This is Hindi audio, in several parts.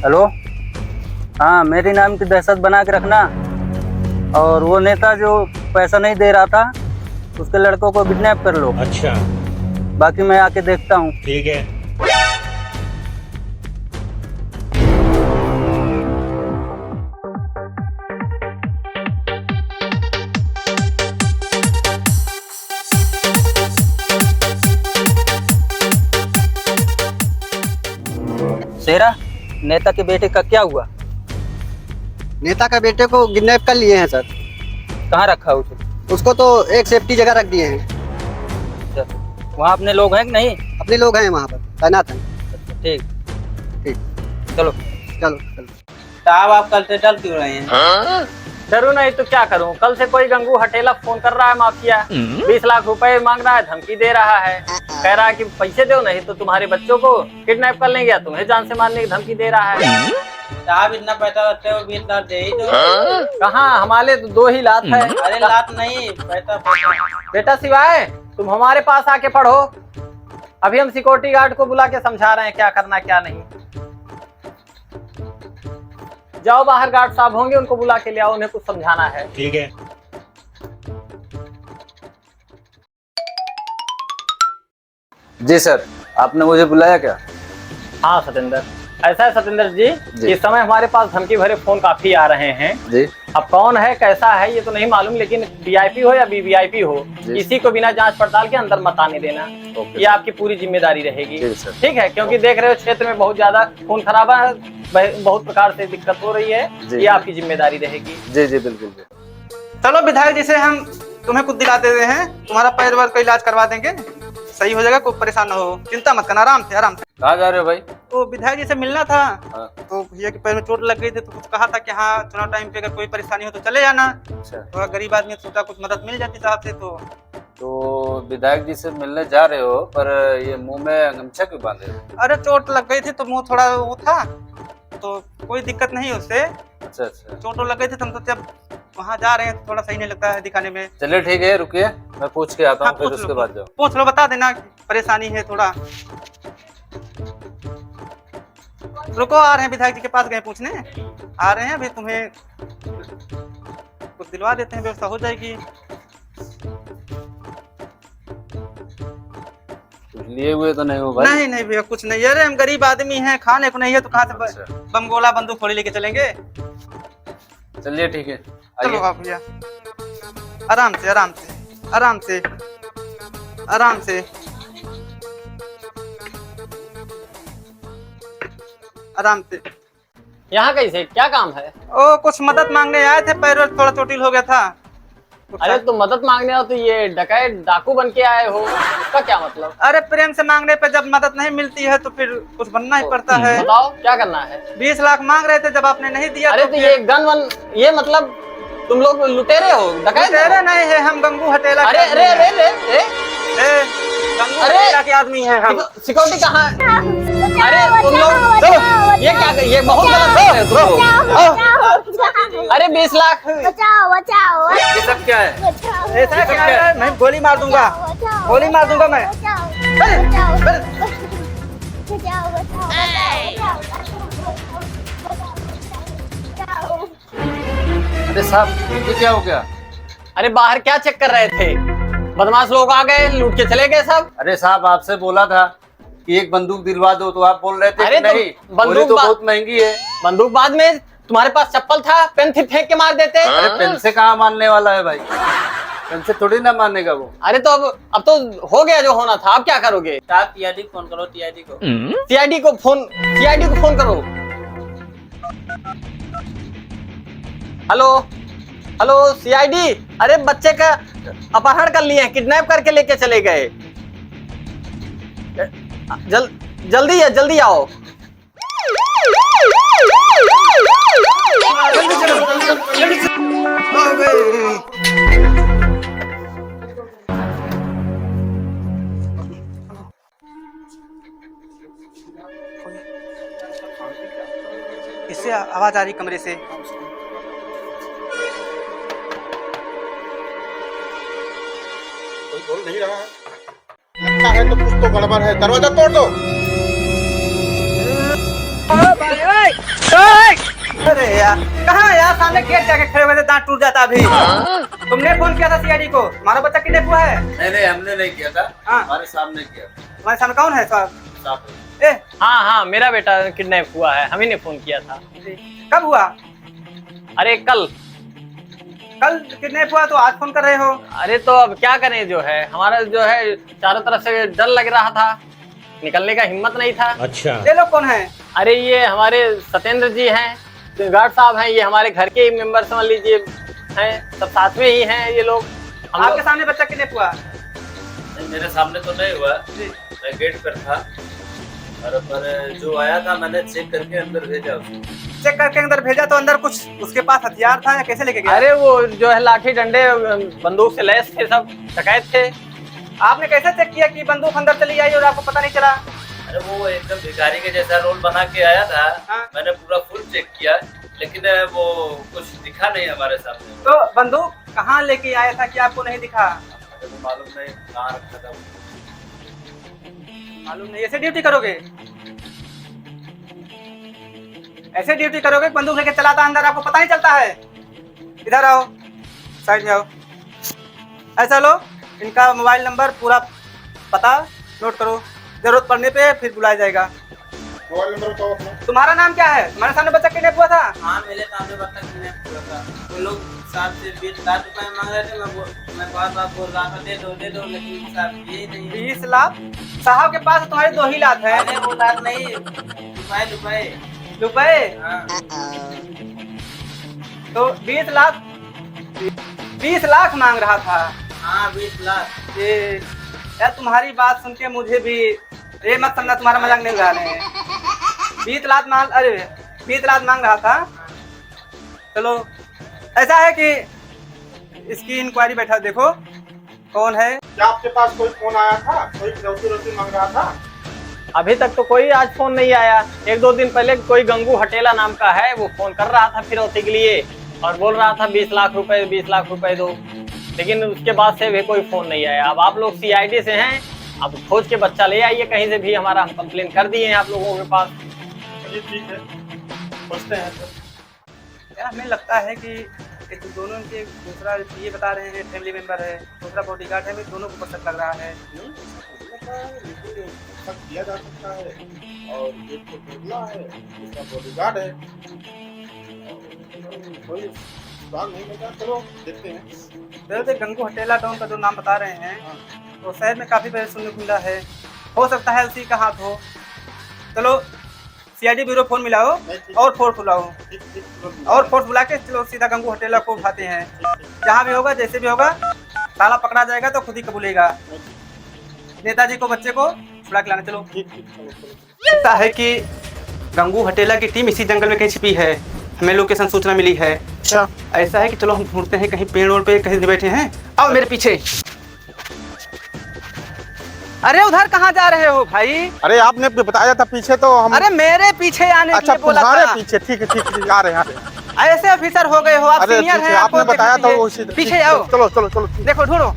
हेलो। हाँ, मेरी नाम की दहशत बना के रखना। और वो नेता जो पैसा नहीं दे रहा था उसके लड़कों को किडनैप कर लो। अच्छा, बाकी मैं आके देखता हूँ। ठीक है। शेरा, नेता के बेटे का क्या हुआ? नेता का बेटे को किडनैप कर लिए हैं सर। कहाँ रखा उसे? उसको तो एक सेफ्टी जगह रख दिए हैं। वहाँ अपने लोग हैं कि नहीं? अपने लोग हैं वहाँ पर तैनात हैं। ठीक ठीक, चलो। चलो चलो। साहब आप कल से डर क्यों रहे हैं? डरू नहीं तो क्या करूं? कल से कोई गंगू हटेला फोन कर रहा है, माफिया 20 लाख रुपए मांग रहा है, धमकी दे रहा है, कह रहा है कि पैसे दो नहीं तो तुम्हारे बच्चों को किडनैप कर लेंगे, तुम्हें जान से मारने की धमकी दे रहा है। साहब इतना पैसा रखते हो 20 लाख दे ही दो। कहाँ, हमारे तो 2 ही लाख है। अरे लाख नहीं पैसा। बेटा सिवाय तुम हमारे पास आके पढ़ो। अभी हम सिक्योरिटी गार्ड को बुला के समझा रहे हैं क्या करना क्या नहीं। जाओ, बाहर गार्ड साहब होंगे, उनको बुला के ले आओ, उन्हें कुछ समझाना है। ठीक है। जी सर, आपने मुझे बुलाया क्या? हाँ सतेंद्र, ऐसा है सतेंद्र जी, इस समय हमारे पास धमकी भरे फोन काफी आ रहे हैं जी। अब कौन है कैसा है ये तो नहीं मालूम, लेकिन वीआईपी हो या वीवीआईपी हो, किसी को बिना जांच पड़ताल के अंदर मत आने देना। ये आपकी पूरी जिम्मेदारी रहेगी। ठीक है, क्योंकि देख रहे हो क्षेत्र में बहुत ज्यादा खून खराबा है, बहुत प्रकार से दिक्कत हो रही है, ये आपकी जिम्मेदारी रहेगी। जी जी बिल्कुल। चलो विधायक जी से हम तुम्हें कुछ दिला देते हैं, तुम्हारा पैर वैर का इलाज करवा देंगे, सही हो जाएगा, कोई परेशान ना हो, चिंता मत करना, आराम से आराम से। कहाँ जा रहे हो भाई? तो विधायक जी से मिलना था। हाँ। तो भैया के पैर में चोट लग गई थी तो कुछ कहा था कि हाँ चुनाव टाइम पे अगर कोई परेशानी हो तो चले जाना। अच्छा, तो गरीब आदमी सोचा कुछ मदद मिल जाती साहब से। तो विधायक जी से मिलने जा रहे हो, पर ये मुंह में गमछा क्यों बांधे? अरे चोट लग गई थी तो मुंह थोड़ा वो था, तो कोई दिक्कत नहीं उससे। अच्छा अच्छा, चोट लग गई थी तो हम सोचे अब वहाँ जा रहे हैं तो थोड़ा सही नहीं लगता है दिखाने में। चलिए ठीक है, रुकिए मैं पूछ के आता हूँ, फिर पूछ उसके लो, बाद जाओ। पूछ लो, बता देना परेशानी है थोड़ा। रुको, आ रहे हैं, विधायक जी के पास गए पूछने, आ रहे हैं अभी, तुम्हें कुछ दिलवा देते हैं, व्यवस्था हो जाएगी। कुछ लिए हुए तो नहीं हो भाई? नहीं नहीं भैया कुछ नहीं, अरे हम गरीब आदमी हैं, खाने को नहीं है तो कहाँ से अच्छा। बम गोला बंदूक थोड़ी लेके चलेंगे। चलिए ठीक है, चलो आइए। आप भैया, आराम से आराम से आराम से आराम से आराम से। यहाँ कैसे, क्या काम है? ओ कुछ मदद मांगने आए थे, पैर थोड़ा चोटिल हो गया था। अरे तो मदद मांगने हो तो ये डकैत डाकू बन के आए हो, उसका क्या मतलब? अरे प्रेम से मांगने पे जब मदद नहीं मिलती है तो फिर कुछ बनना ही पड़ता है। बताओ क्या करना है? 20 लाख मांग रहे थे, जब आपने नहीं दिया। अरे तो ये गन वन, ये मतलब तुम लोग लुटेरे हो, डकैत हो? अरे नहीं है, हम गंगू हटेला अरे के अरे आदमी अरे हैं। अरे गंगू अरे! हटेला के आदमी हैं हम। सिक्योरिटी कहाँ है? अरे तुम लोग चलो, ये क्या, ये बहुत गलत है तुम लोग। अरे 20 लाख बचाओ बचाओ ये सब क्या है? ऐसा क्या है? मैं गोली मार दूंगा, गोली मार दूंगा मैं। अरे साहब, ये क्या हो गया? अरे बाहर क्या चेक कर रहे थे? बदमाश लोग आ गए, लूट के चले गए सब। अरे साहब, आपसे बोला था कि एक बंदूक दिलवा दो, तो आप बोल रहे थे अरे कि नहीं, तो बंदूक गोली तो बहुत महंगी है। बंदूक बाद में, तुम्हारे पास चप्पल था, पेन थी, फेंक के मार देते। अरे पेन से कहाँ मारने वाला है भाई, पेन से थोड़ी ना मारनेगा वो। अरे तो अब तो हो गया जो होना था, अब क्या करोगे? साहब टीआईडी फोन करो, टीआईडी को। सीआईडी को फोन करो। हेलो हेलो सीआईडी, अरे बच्चे का अपहरण कर लिए हैं, किडनैप करके लेके चले गए। जल्दी आओ। इससे आवाज आ रही कमरे से। कोई बोल नहीं रहा है, लगता है तो कुछ तो गड़बड़ है, दरवाजा तोड़ दो। गया। कहाँ है यार, सामने गेट जाके खड़े हुए थे, दांत टूट जाता अभी। तुमने फोन किया था सीआईडी को, हमारा बच्चा किडनैप हुआ है। नहीं हमने नहीं किया था, हाँ। हमारे सामने किया। तुम्हारे सामने कौन है साहब? साहब ए हाँ हाँ, मेरा बेटा किडनैप हुआ है, हम ही ने फोन किया था। कब हुआ? अरे कल किडनैप हुआ तो आज फोन कर रहे हो? अरे तो अब क्या करें, जो है हमारा जो है चारों तरफ से डर लग रहा था, निकलने का हिम्मत नहीं था। अच्छा। ये लोग कौन है? अरे ये हमारे सत्येंद्र जी हैं, गार्ड साहब हैं, ये हमारे घर के ही मेंबर समझ लीजिए हैं, सब साथ में ही हैं ये लोग। आपके सामने बच्चा किडनैप हुआ? नहीं, मेरे सामने तो नहीं हुआ, मैं गेट पर था, पर जो आया था मैंने चेक करके अंदर भेजा उसको। चेक करके अंदर भेजा तो अंदर कुछ उसके पास हथियार था या कैसे लेके गया? अरे वो जो है लाठी डंडे बंदूक से लैस थे, सब डकैत थे। आपने कैसे चेक किया कि बंदूक अंदर चली आई और आपको पता नहीं चला? अरे वो एकदम भिखारी के जैसा रोल बना के आया था। हाँ। मैंने पूरा फुल चेक किया, लेकिन वो कुछ दिखा नहीं हमारे सामने। तो बंदूक कहाँ लेके आया था कि आपको नहीं दिखा? मुझे तो मालूम नहीं कहाँ रखा था वो। मालूम नहीं, ऐसे ड्यूटी करोगे? ऐसे ड्यूटी करोगे, बंदूक लेके चलाता अंदर, आपको पता नहीं चलता है? इधर आओ, साइड में आओ। ऐसा लो, इनका मोबाइल नंबर पूरा पता नोट करो, जरूरत पड़ने पे फिर बुलाया जाएगा। मोबाइल नंबर बताओ अपना। तुम्हारा नाम क्या है? हमारे सामने बच्चा किडनैप हुआ था। हाँ मेरे सामने बच्चा किडनैप हुआ था। वो लोग साहब से 20 लाख रुपए मांग रहे थे। मैं बार बार बोल रहा था दे दो, लेकिन साहब ये नहीं। 20 लाख? साहब के पास तुम्हारे 2 ही लाख है। अरे वो लाख नहीं, रुपए। रुपए? हाँ। तो 20 लाख मांग रहा था। हाँ 20 लाख। ये यार तुम्हारी बात सुन के मुझे भी, ये मत समझना तुम्हारा मजाक नहीं उड़ा रहे हैं। 20 लाख मांग रहा था। चलो ऐसा है कि इसकी इंक्वायरी बैठा देखो कौन है। क्या आपके पास कोई फोन आया था? कोई रोटी मांग रहा था? अभी तक तो कोई आज फोन नहीं आया। 1-2 दिन पहले कोई गंगू हटेला नाम का है, वो फोन कर रहा था फिरौती के लिए और बोल रहा था 20 लाख रुपए दो, लेकिन उसके बाद से भी कोई फोन नहीं आया। अब आप लोग सीआईडी से हैं, अब खोज के बच्चा ले आइए कहीं से भी, हमारा हम कंप्लेन कर दिए हैं आप लोगों के पास। चलिए ठीक है, पूछते हैं तो। यार हमें लगता है कि ये तो दोनों के, दूसरा ये बता रहे हैं फैमिली मेंबर है, दूसरा बॉडीगार्ड है, हमें दोनों को पसंद लग रहा है। सब किया जा सकता है, और एक तो दुबला है, दूसरा बॉडीगार्ड है, कोई बात नहीं बता। चलो देखते हैं। तो गंगू हटेला टाउन का जो नाम बता रहे हैं, तो शहर में काफी पहले सुनने को मिला है, हो सकता है उसी का हाथ हो। चलो सीआईडी ब्यूरो फोन मिलाओ और फोर्स बुलाओ, और फोर्स बुला के चलो सीधा गंगू हटेला को उठाते हैं। जहाँ भी होगा, जैसे भी होगा, साला पकड़ा जाएगा तो खुद ही कबूलेगा। नेताजी को, बच्चे को छुड़ा के लाने चलो। लगता है कि गंगू हटेला की टीम इसी जंगल में कहीं छिपी है, हमें लोकेशन सूचना मिली है। अच्छा, ऐसा है कि चलो हम ढूंढते हैं, कहीं पेड़ ओड़ पे कहीं भी बैठे हैं। आओ मेरे पीछे। अरे उधर कहाँ जा रहे हो भाई? अरे आपने बताया था पीछे, तो हम। अरे मेरे पीछे आने अच्छा, के लिए बोला तुम्हारे था। पीछे? ठीक है आ रहे हैं। ऐसे ऑफिसर हो गए हो आप, अरे सीनियर ठीक हैं, है, आपको आपने बताया था देखना वो चाहिए। पीछे आओ, चलो चलो चलो। देखो ढूंढो।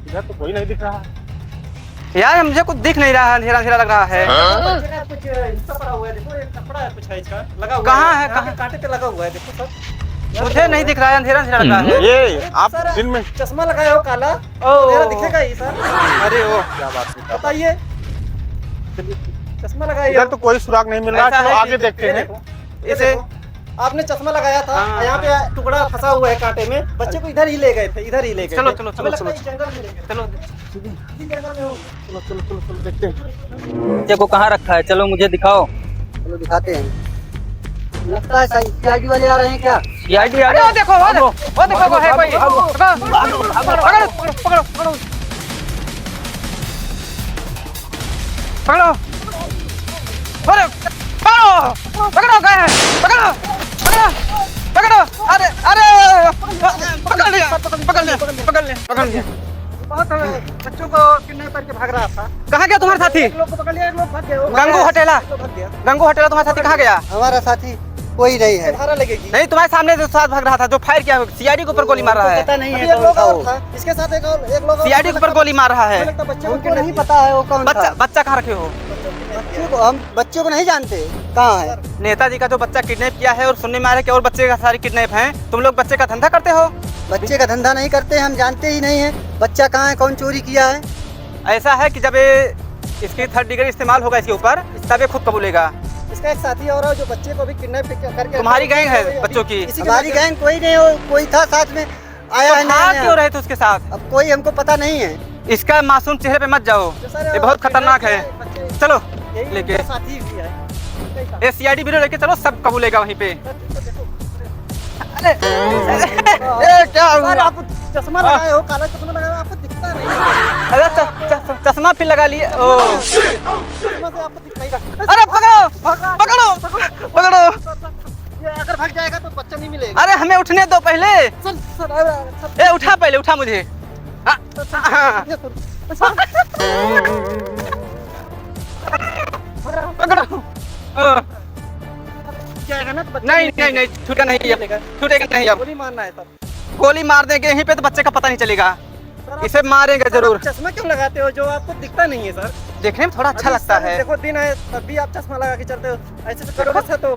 इधर तो कोई नहीं दिख रहा है। यार मुझे कुछ दिख नहीं रहा, अंधेरा अंधेरा लग रहा है। कहाँ है? कहाँ? कांटे पे लगा हुआ है, देखो सर। मुझे नहीं दिख रहा है, अंधेरा अंधेरा लग रहा है। ये आप सर, दिन में चश्मा लगाए हो काला, ओ। मेरा दिखेगा ही सर। अरे वो क्या बात है? बताइए, चश्मा लगाए इधर हो। तो कोई सुराग नहीं मिल रहा है। ऐसा चलो है आगे कि- देखते ये हैं। देखो, ये इसे देखो, आपने चश्मा लगाया था, हाँ, यहाँ पे टुकड़ा फंसा हुआ है कांटे में, बच्चे को इधर ही ले गए थे, इधर ही ले गए चलो, थे। चलो, हमें चलो, लगता है चलो। इस जंगल में ले गए। चलो इसी जंगल में हो। चलो चलो चलो चलो देखते हैं। बच्चे को कहाँ रखा है? चलो मुझे दिखाओ। चलो दिखाते हैं। लगता है सीआईडी वाले आ रहे हैं क्या? सीआईडी अरे वो देखो, वो देखो वो है कोई। पकड़ो पकड़ो पकड़ो पकड़ो पकड़ो, अरे पकड़ो पकड़ो, गए हैं, पकड़ो पकड़ो पकड़ो। अरे अरे पकड़ लिया पकड़ लिया पकड़ लिया पकड़ लिया। बहुत बच्चों को किडनैप करके भाग रहा था। कहाँ गया तुम्हारा साथी? एक लोग को पकड़ लिया, एक लोग भाग गया। गंगू हटेला, एक लोग भाग गया। गंगू हटेला तुम्हारा साथी कहाँ गया? हमारा साथी कोई नहीं है। धारा लगेगी। नहीं, तुम्हारे सामने जो साथ भाग रहा था, जो फायर किया, सीआईडी के ऊपर गोली मार रहा है। पता नहीं अभी है एक कौन लोग था और वो। था, इसके साथ एक लोग और सीआईडी के ऊपर गोली मार रहा है। लगता है बच्चे को उनको kidnap नहीं किया। पता है वो कौन बच्चा था। बच्चा कहाँ रखे हो? हम बच्चे को नहीं जानते कहाँ है। नेताजी का जो बच्चा किडनैप किया है और सुनने में आ रहा है कि और बच्चे का सारे किडनैप हैं। तुम लोग बच्चे का धंधा करते हो? बच्चे का धंधा नहीं करते, हम जानते ही नहीं है बच्चा कहाँ है, कौन चोरी किया है। ऐसा है कि जब ये इसकी 3rd डिग्री इस्तेमाल होगा इसके ऊपर, तब ये खुद कबूलेगा। इसका एक साथी और है जो बच्चे को भी किडनैप करके तुम्हारी गैंग है बच्चों की? इसी के हमारी साथ- गैंग कोई नहीं हो, कोई था साथ में आया है तो भाग क्यों नया। रहे थे उसके साथ? अब कोई हमको पता नहीं है। इसका मासूम चेहरे पे मत जाओ, जो सारे ये बहुत खतरनाक है। बच्चे- चलो यही लेके उनका साथी भी है। ये सीआईडी ब्यूरो लेके चलो, सब कबूलेगा वहीं पे। अरे ए, क्या हुआ? सर, आप चश्मा लगाए हो, काला चश्मा लगाए हो, आपको दिखता नहीं है। अरे चश्मा फिर लगा लिए। ओ चश्मा से आपको दिख नहीं रहा। अरे पकड़ो पकड़ो। ये अगर भाग जाएगा तो बच्चा नहीं मिलेगा। अरे हमें उठने दो पहले। सर सर सर ए उठा पहले, उठा मुझे। हाँ, हाँ। पकड़ो। जाएगा ना तो बच्चा नहीं नहीं नहीं, छूटेगा नहीं अब, छूटेगा नहीं अब। गोली मारना है सर। गोली मार देंगे यहीं पे तो बच्चे का पता नहीं चलेगा। सर, इसे मारेंगे आप जरूर। चश्मा क्यों लगाते हो जो आपको दिखता नहीं है सर? देखने में थोड़ा अच्छा अभी लगता सर, है। देखो दिन है तब भी आप चश्मा लगा के चलते हो। ऐसे तो करोगे सर तो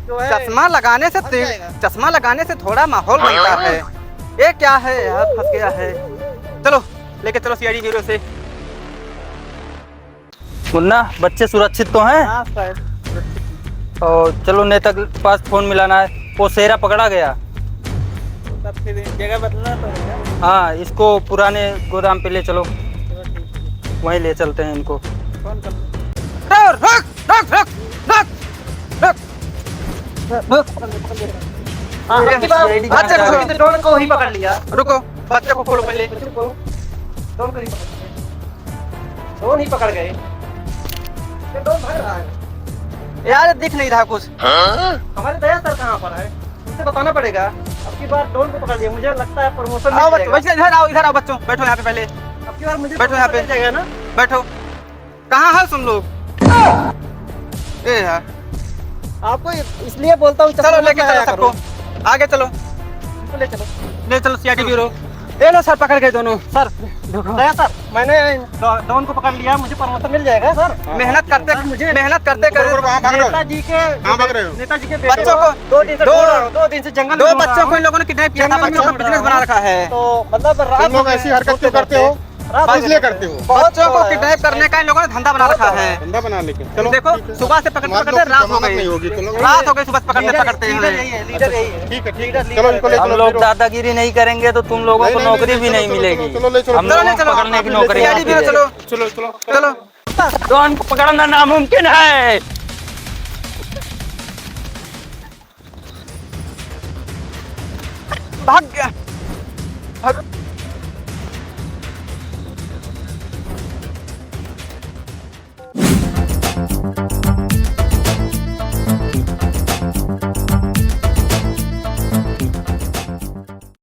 जो है चश्मा लगाने से फंस जाएगा। चश्मा लगाने से थोड़ा माहौल बनता है। ये क्या है यार, फंस गया है। चलो लेके चलो सीआईडी ब्यूरो से। मुन्ना, बच्चे सुरक्षित तो हैं? हाँ सर। और चलो नेता के पास फोन मिलाना है। वो शेरा पकड़ा गया। तब फिर जगह बदलना पड़ेगा। हाँ, इसको पुराने गोदाम पे ले चलो, वहीं ले चलते हैं इनको। फोन कर रुक रुक रुक रुक रुक। बच्चे को ड्रोन को ही पकड़ लिया। रुको, बच्चे को खोलो पहले। ड्रोन को ही पकड़ लिया। ड्रोन ही पकड़ गए। ये ड्रोन भाग रहा है। यार दिख नहीं रहा कुछ। हमारे दया सर कहाँ पर है? उसे बताना पड़ेगा। अब की बार ड्रोन को पकड़ लिया, मुझे लगता है प्रमोशन आओ मिल बच्चों, जाएगा। इधर आओ बच्चों, बैठो यहाँ पे पहले। अब की बार मुझे बैठो यहाँ पे। promotion मिल जाएगा ना? बैठो। कहाँ है तुम लोग? ए यार, आपको इसलिए बोलता हूँ चलो लेके चलो सबको, आगे चलो, ले चलो। ले चलो सीआईडी ब्यूरो। ये लो सर, पकड़ गए दोनों। सर दया सर, मैंने ड्रोन को पकड़ लिया, मुझे प्रमोशन मिल जाएगा सर। मेहनत करते वहाँ भाग रहे हो? नेताजी के कहाँ भाग रहे हो? नेताजी के बच्चों को 2 दिन से ढूंढ रहा हूँ, 2 दिन से जंगल दो में ढूंढ रहा बच्चों को हूँ। इन लोगों ने किडनैप किया था, बच्चों का बिजनेस बना रखा है। तो मतलब रात तुम लोग में ऐसी हरकत क्यों करते हो? रात में इसलिए करते हो? बच्चों को किडनैप करने का इन लोगों ने धंधा बना रखा है। धंधा बना लेके चलो। देखो ठीक है। सुबह से पकड़ते तुम्हारे पकड़ते लोग की रात हो जमानत नहीं गई। होगी, तुम लोग। रात हो गई सुबह से पकड़ते पकड़ते लीडर यही है, लीडर यही है। ठीक है ठीक लीडर, है, चलो इनको ले हम चलो। लोग दादागिरी नहीं करेंगे तो तुम लोगों को नहीं, नौकरी नहीं, भी चलो, नहीं चलो, मिलेगी। चलो, ले चलो, हम चलो, लोगों ले को चलो, पकड़ने की नौकरी सीआईडी ब्यूरो चलो चलो चलो चलो। डॉन को पकड़ना नामुमकिन है। भाग गया, भाग।